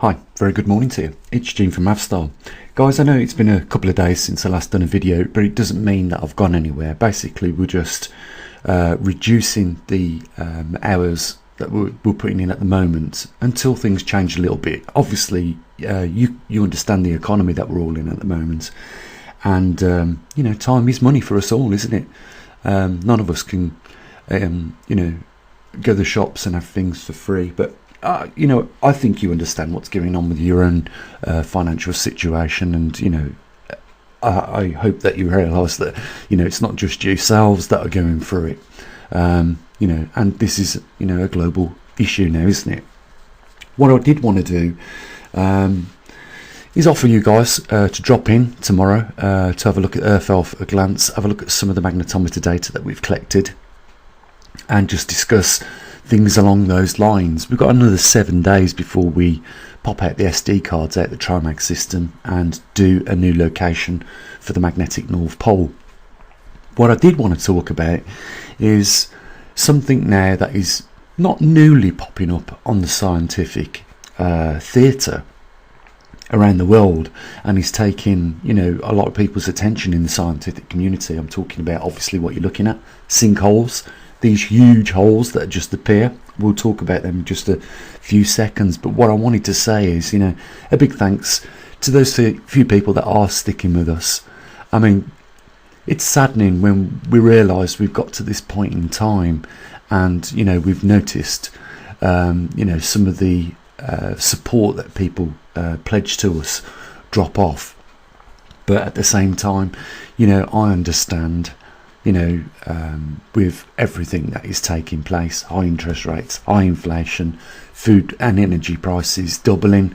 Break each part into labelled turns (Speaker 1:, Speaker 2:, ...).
Speaker 1: Hi, very good morning to you. It's Gene from maverickstar. Guys, I know it's been a couple of days since I last done a video, but it doesn't mean that I've gone anywhere. Basically, we're just reducing the hours that we're putting in at the moment until things change a little bit. Obviously, you understand the economy that we're all in at the moment, and time is money for us all, isn't it? None of us can, go to the shops and have things for free, but I think you understand what's going on with your own financial situation, and I hope that you realise that it's not just yourselves that are going through it. And this is a global issue now, isn't it? What I did want to do is offer you guys to drop in tomorrow to have a look at Earth at a glance, have a look at some of the magnetometer data that we've collected, and just discuss things along those lines. We've got another 7 days before we pop out the SD cards out the Trimag system and do a new location for the magnetic North Pole. What I did want to talk about is something now that is not newly popping up on the scientific theatre around the world, and is taking a lot of people's attention in the scientific community. I'm talking about obviously what you're looking at, sinkholes. These huge holes that just appear. We'll talk about them in just a few seconds, but what I wanted to say is a big thanks to those few people that are sticking with us. I mean, it's saddening when we realise we've got to this point in time, and we've noticed some of the support that people pledge to us drop off. But at the same time, I understand with everything that is taking place, high interest rates, high inflation, food and energy prices doubling,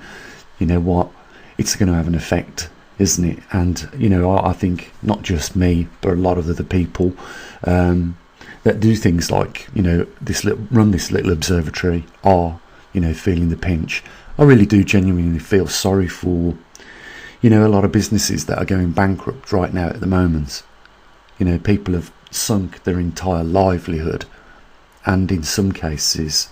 Speaker 1: it's going to have an effect, isn't it? And I think not just me, but a lot of other people that do things like run this little observatory are feeling the pinch. I really do genuinely feel sorry for a lot of businesses that are going bankrupt right now at the moment. People have sunk their entire livelihood, and in some cases,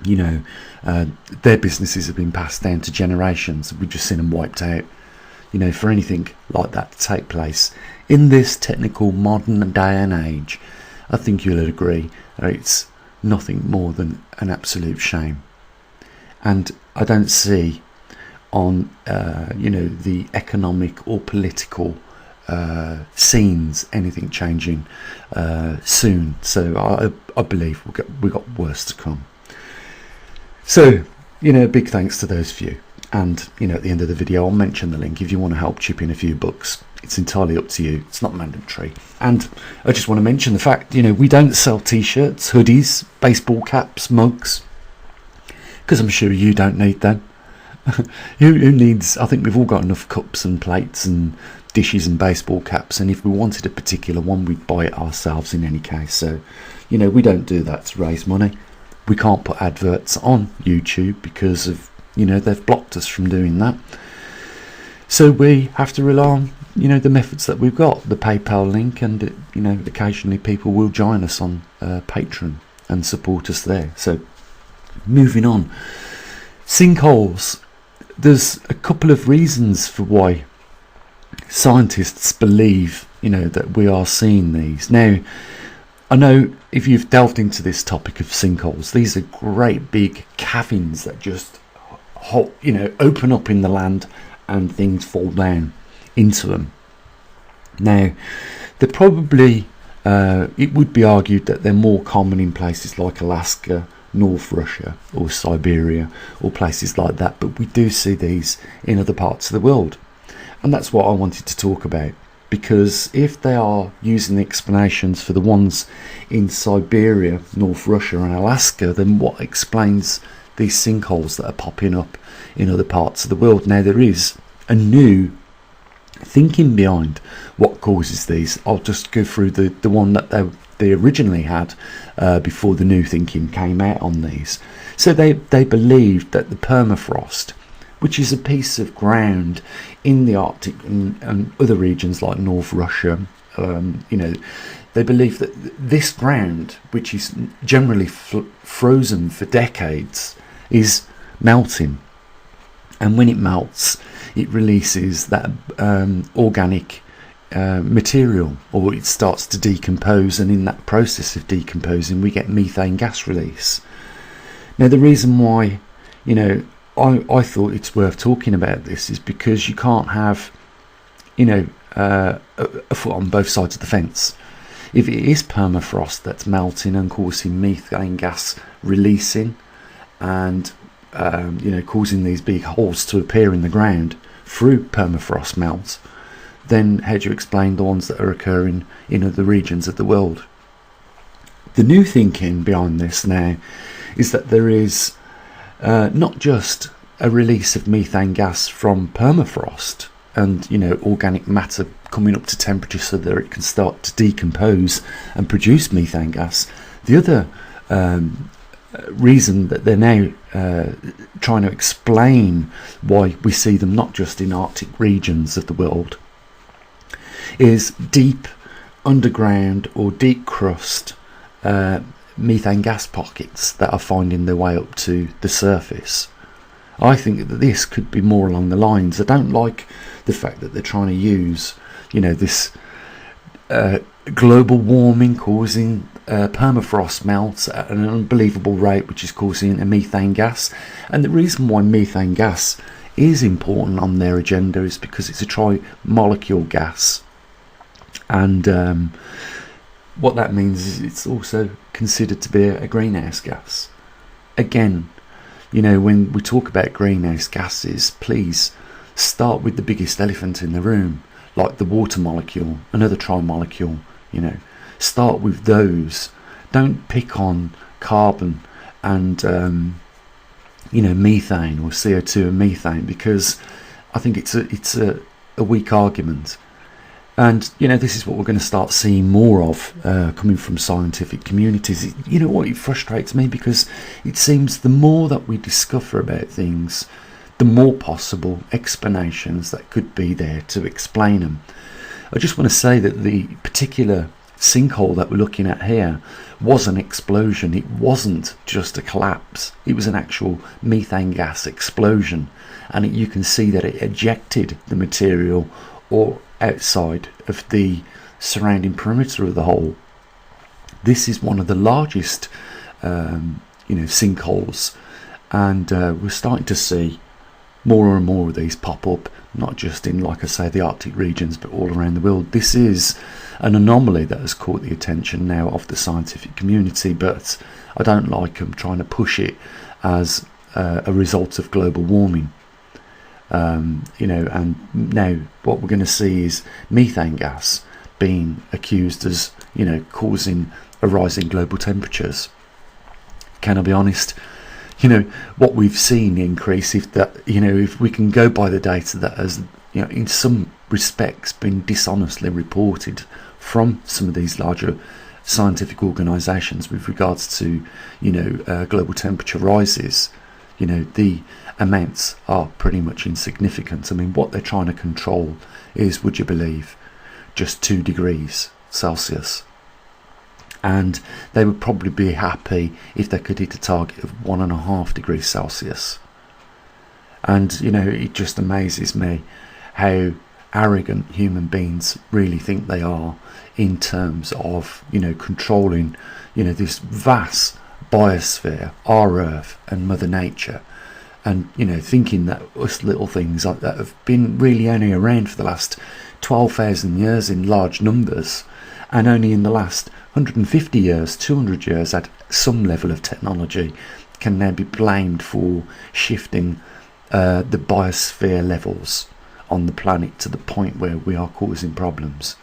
Speaker 1: their businesses have been passed down to generations. We've just seen them wiped out. For anything like that to take place in this technical modern day and age, I think you'll agree that it's nothing more than an absolute shame. And I don't see on the economic or political scenes anything changing soon. So I believe we got worse to come. So big thanks to those few, and at the end of the video I'll mention the link if you want to help chip in a few bucks. It's entirely up to you, it's not mandatory. And I just want to mention the fact we don't sell t-shirts, hoodies, baseball caps, mugs, because I'm sure you don't need them. Who needs? I think we've all got enough cups and plates and dishes and baseball caps, and if we wanted a particular one we'd buy it ourselves in any case. So we don't do that to raise money. We can't put adverts on YouTube because of they've blocked us from doing that. So we have to rely on the methods that we've got, the PayPal link, and occasionally people will join us on Patreon and support us there. So moving on, sinkholes. There's a couple of reasons for why scientists believe that we are seeing these. Now, I know if you've delved into this topic of sinkholes, these are great big caverns that just open up in the land and things fall down into them. Now, they're probably it would be argued that they're more common in places like Alaska, North Russia or Siberia or places like that, but we do see these in other parts of the world. And that's what I wanted to talk about, because if they are using the explanations for the ones in Siberia, North Russia and Alaska, then what explains these sinkholes that are popping up in other parts of the world? Now, there is a new thinking behind what causes these. I'll just go through the one that they originally had before the new thinking came out on these. So they believed that the permafrost, which is a piece of ground in the Arctic and other regions like North Russia, they believe that this ground, which is generally frozen for decades, is melting. and when it melts, it releases that organic material, or it starts to decompose, and in that process of decomposing we get methane gas release. Now the reason why, you know, I thought it's worth talking about this is because you can't have, you know, a foot on both sides of the fence. If it is permafrost that's melting and causing methane gas releasing, and you know, causing these big holes to appear in the ground through permafrost melt, then how do you explain the ones that are occurring in other regions of the world? The new thinking behind this now is that there is not just a release of methane gas from permafrost and, you know, organic matter coming up to temperature so that it can start to decompose and produce methane gas. The other reason that they're now trying to explain why we see them not just in Arctic regions of the world is deep underground or deep crust methane gas pockets that are finding their way up to the surface. I think that this could be more along the lines. I don't like the fact that they're trying to use, you know, this global warming causing permafrost melt at an unbelievable rate, which is causing a methane gas. And the reason why methane gas is important on their agenda is because it's a tri-molecule gas, and what that means is it's also considered to be a greenhouse gas. Again, you know, when we talk about greenhouse gases, please start with the biggest elephant in the room, like the water molecule, another tri-molecule. You know, start with those. Don't pick on carbon and you know, methane or CO2 and methane, because I think it's a weak argument. And, you know, this is what we're going to start seeing more of coming from scientific communities. You know what, it frustrates me because it seems the more that we discover about things, the more possible explanations that could be there to explain them. I just want to say that the particular sinkhole that we're looking at here was an explosion. It wasn't just a collapse. It was an actual methane gas explosion. And you can see that it ejected the material or outside of the surrounding perimeter of the hole. This is one of the largest you know, sinkholes, and we're starting to see more and more of these pop up, not just in, like I say, the Arctic regions, but all around the world. This is an anomaly that has caught the attention now of the scientific community, but I don't like them trying to push it as a result of global warming. You know, and now what we're going to see is methane gas being accused as, you know, causing a rise in global temperatures. Can I be honest? You know, what we've seen increase, if that, you know, if we can go by the data that has, you know, in some respects been dishonestly reported from some of these larger scientific organisations with regards to, you know, global temperature rises, you know, the amounts are pretty much insignificant. I mean, what they're trying to control is, would you believe, just 2 degrees Celsius. And they would probably be happy if they could hit a target of 1.5 degrees Celsius. And, you know, it just amazes me how arrogant human beings really think they are in terms of, you know, controlling, you know, this vast biosphere, our Earth and Mother Nature. And, you know, thinking that us little things like that have been really only around for the last 12,000 years in large numbers, and only in the last 150 years, 200 years at some level of technology, can now be blamed for shifting the biosphere levels on the planet to the point where we are causing problems.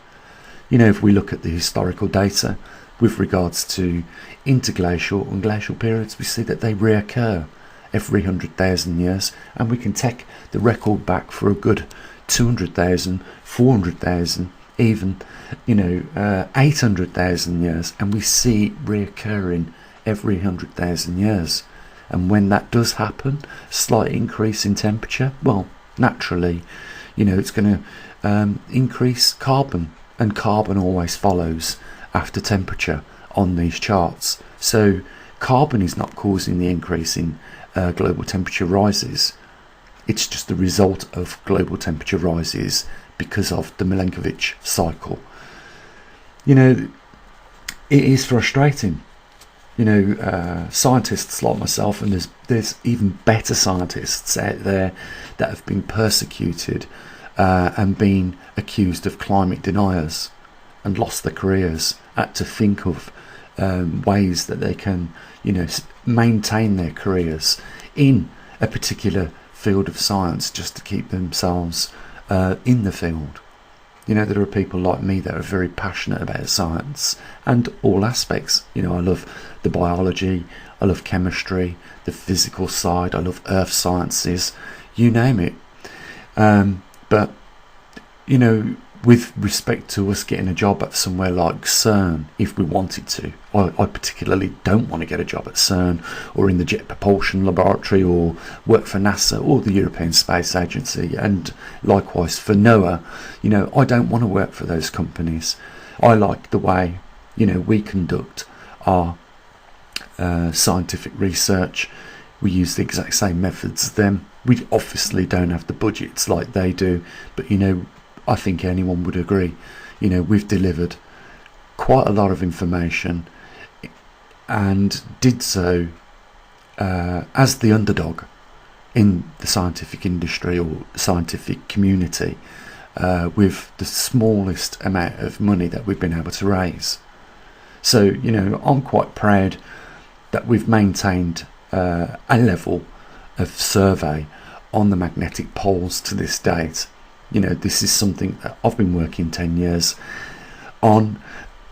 Speaker 1: You know, if we look at the historical data with regards to interglacial and glacial periods, we see that they reoccur every 100,000 years, and we can take the record back for a good 200,000, 400,000, even, you know, 800,000 years, and we see it reoccurring every 100,000 years. And when that does happen, slight increase in temperature, well, naturally, you know, it's going to increase carbon, and carbon always follows after temperature on these charts. So carbon is not causing the increase in global temperature rises. It's just the result of global temperature rises because of the Milankovitch cycle. You know, it is frustrating. You know, scientists like myself, and there's even better scientists out there that have been persecuted and been accused of climate deniers and lost their careers, had to think of ways that they can, you know, maintain their careers in a particular field of science just to keep themselves in the field. You know, there are people like me that are very passionate about science and all aspects. You know, I love the biology, I love chemistry, the physical side, I love earth sciences, you name it. But, you know, with respect to us getting a job at somewhere like CERN, if we wanted to, I particularly don't want to get a job at CERN or in the Jet Propulsion Laboratory or work for NASA or the European Space Agency, and likewise for NOAA. You know, I don't want to work for those companies. I like the way, you know, we conduct our scientific research. We use the exact same methods as them. We obviously don't have the budgets like they do, but, you know, I think anyone would agree, you know, we've delivered quite a lot of information and did so as the underdog in the scientific industry or scientific community, with the smallest amount of money that we've been able to raise. So, you know, I'm quite proud that we've maintained a level of survey on the magnetic poles to this date. You know, this is something that I've been working 10 years on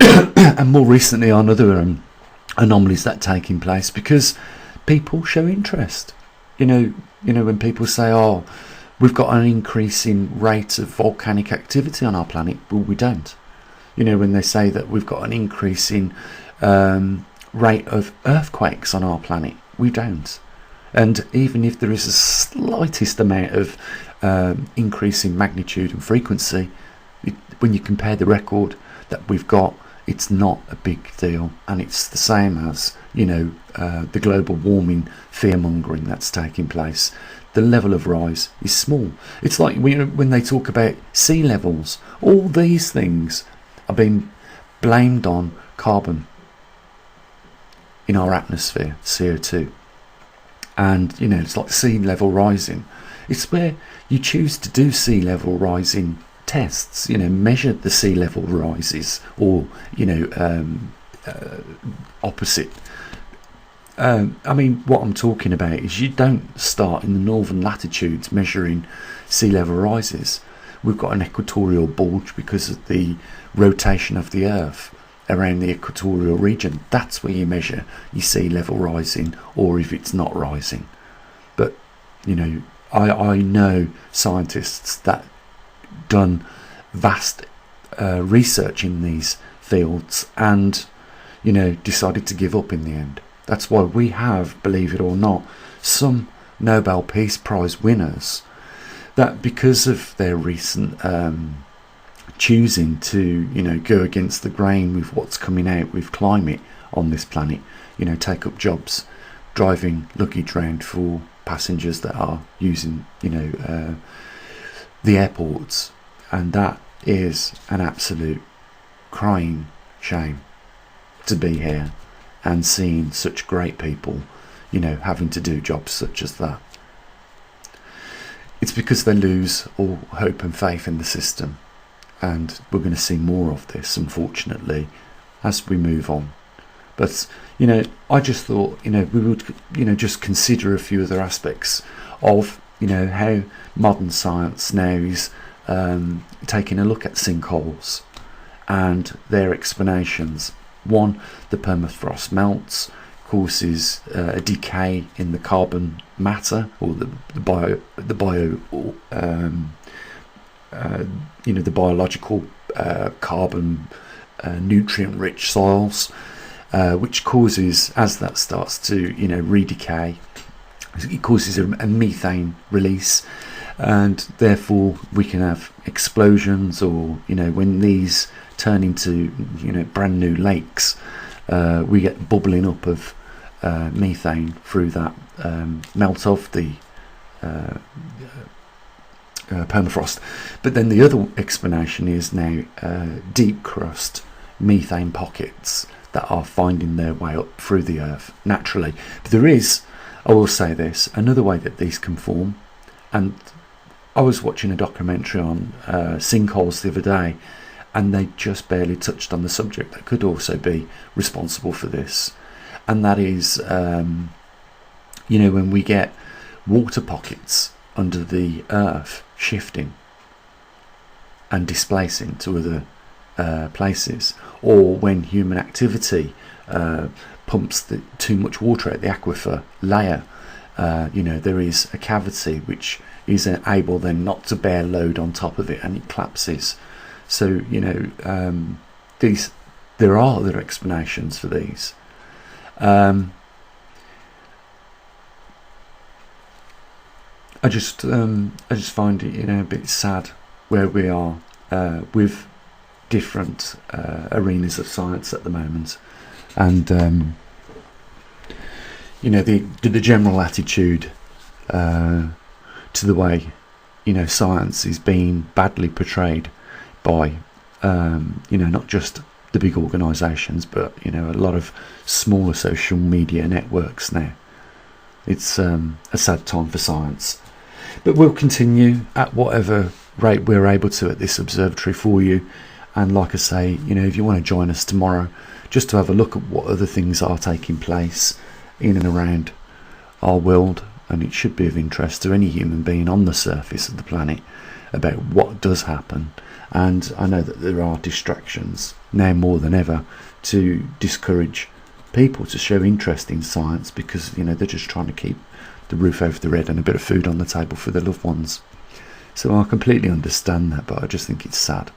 Speaker 1: and more recently on other anomalies that are taking place because people show interest. You know, when people say, oh, we've got an increasing rate of volcanic activity on our planet, well, we don't. You know, when they say that we've got an increasing rate of earthquakes on our planet, we don't. And even if there is a slightest amount of increase in magnitude and frequency, when you compare the record that we've got, it's not a big deal. And it's the same as, you know, the global warming fear-mongering that's taking place. The level of rise is small. It's like when they talk about sea levels, all these things are being blamed on carbon in our atmosphere, CO2. And, you know, it's like sea level rising. It's where you choose to do sea level rising tests, you know, measure the sea level rises, or, you know, opposite. I mean, what I'm talking about is you don't start in the northern latitudes measuring sea level rises. We've got an equatorial bulge because of the rotation of the Earth around the equatorial region. That's where you measure your sea level rising, or if it's not rising. But, you know, I know scientists that done vast research in these fields and, you know, decided to give up in the end. That's why we have, believe it or not, some Nobel Peace Prize winners that, because of their recent choosing to, you know, go against the grain with what's coming out with climate on this planet, you know, take up jobs driving luggage round for passengers that are using, you know, the airports. And that is an absolute crying shame to be here and seeing such great people, you know, having to do jobs such as that. It's because they lose all hope and faith in the system. And we're going to see more of this, unfortunately, as we move on. But, you know, I just thought, you know, we would, you know, just consider a few other aspects of, you know, how modern science now is taking a look at sinkholes and their explanations. One, the permafrost melts, causes a decay in the carbon matter, or the biological carbon nutrient-rich soils, which causes, as that starts to, you know, redecay, it causes a methane release, and therefore we can have explosions, or, you know, when these turn into, you know, brand new lakes, we get bubbling up of methane through that melt of the permafrost. But then the other explanation is now deep crust methane pockets that are finding their way up through the earth naturally. But there is, I will say this, another way that these can form. And I was watching a documentary on sinkholes the other day, and they just barely touched on the subject that could also be responsible for this. And that is, you know, when we get water pockets under the earth shifting and displacing to other places, or when human activity pumps too much water out the aquifer layer, you know, there is a cavity which is able then not to bear load on top of it, and it collapses. So, you know, there are other explanations for these. I just find it, you know, a bit sad where we are with different arenas of science at the moment, and you know, the general attitude to the way, you know, science is being badly portrayed by you know, not just the big organisations, but, you know, a lot of smaller social media networks now. It's a sad time for science, but we'll continue at whatever rate we're able to at this observatory for you. And like I say, you know, if you want to join us tomorrow just to have a look at what other things are taking place in and around our world, and it should be of interest to any human being on the surface of the planet about what does happen. And I know that there are distractions now more than ever to discourage people to show interest in science, because, you know, they're just trying to keep the roof over their head and a bit of food on the table for their loved ones. So I completely understand that, but I just think it's sad.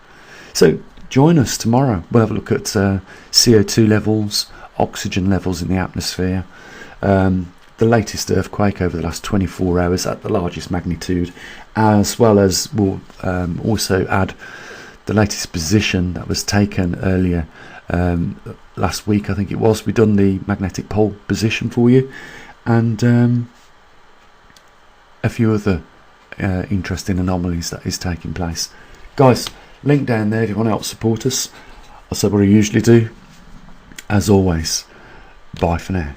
Speaker 1: So join us tomorrow. We'll have a look at CO2 levels, oxygen levels in the atmosphere, the latest earthquake over the last 24 hours at the largest magnitude, as well as we'll also add the latest position that was taken earlier last week, I think it was. We've done the magnetic pole position for you, and a few other interesting anomalies that is taking place. Guys, link down there if you want to help support us. I'll say what I usually do. As always, bye for now.